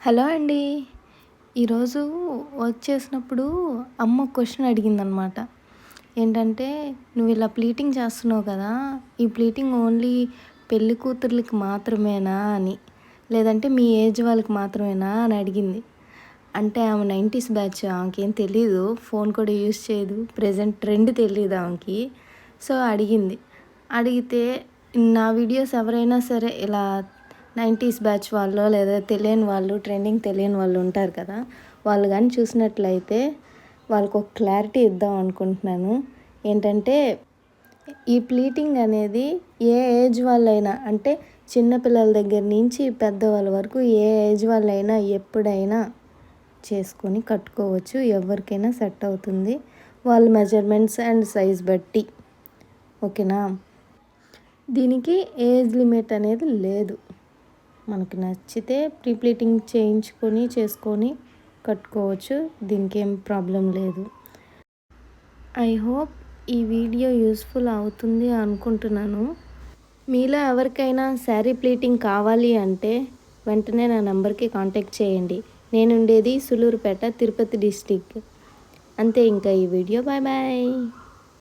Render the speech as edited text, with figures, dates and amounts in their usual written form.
Hello అండి. ఈరోజు work చేసినప్పుడు అమ్మ క్వశ్చన్ అడిగిందనమాట. ఏంటంటే, "నువ్వు ఇలా ప్లీటింగ్ చేస్తున్నావు కదా! ఈ ప్లీటింగ్ ఓన్లీ పెళ్లి కూతుర్లకి మాత్రమేనా" అని. లేదంటే మీ ఏజ్ వాళ్ళకి మాత్రమేనా అని అడిగింది. అంటే ఆమె 90s బ్యాచ్, ఆమెకేం తెలీదు. ఫోన్ కూడా యూజ్ చేయదు. ప్రెజెంట్ ట్రెండ్ తెలీదు ఆమెకి. సో అడిగింది. అడిగితే నా వీడియోస్ ఎవరైనా సరే ఇలా 90s బ్యాచ్ వాళ్ళో లేదా తెలియని వాళ్ళు, ట్రెండింగ్ తెలియని వాళ్ళు ఉంటారు కదా! వాళ్ళు కానీ చూసినట్లయితే వాళ్ళకు ఒక క్లారిటీ ఇద్దాం అనుకుంటున్నాను. ఏంటంటే, ఈ ప్లీటింగ్ అనేది ఏ ఏజ్ వాళ్ళైనా, అంటే చిన్నపిల్లల దగ్గర నుంచి పెద్దవాళ్ళ వరకు ఏ ఏజ్ వాళ్ళైనా ఎప్పుడైనా చేసుకొని కట్టుకోవచ్చు. ఎవరికైనా సెట్ అవుతుంది. వాళ్ళ మెజర్మెంట్స్ అండ్ సైజ్ బట్టి. ఓకేనా? దీనికి ఏజ్ లిమిట్ అనేది లేదు. మనకు నచ్చితే ప్రీ ప్లీటింగ్ చేసుకొని కట్టుకోవచ్చు. దీనికి ఏం ప్రాబ్లం లేదు. ఐ హోప్ ఈ వీడియో యూస్ఫుల్ అవుతుంది అనుకుంటున్నాను. మీలో ఎవరికైనా శారీ ప్లీటింగ్ కావాలి అంటే వెంటనే నా నెంబర్కి కాంటాక్ట్ చేయండి. నేను ఉండేది సులూరుపేట, తిరుపతి డిస్టిక్. అంతే. ఇంకా ఈ వీడియో బాయ్ బాయ్.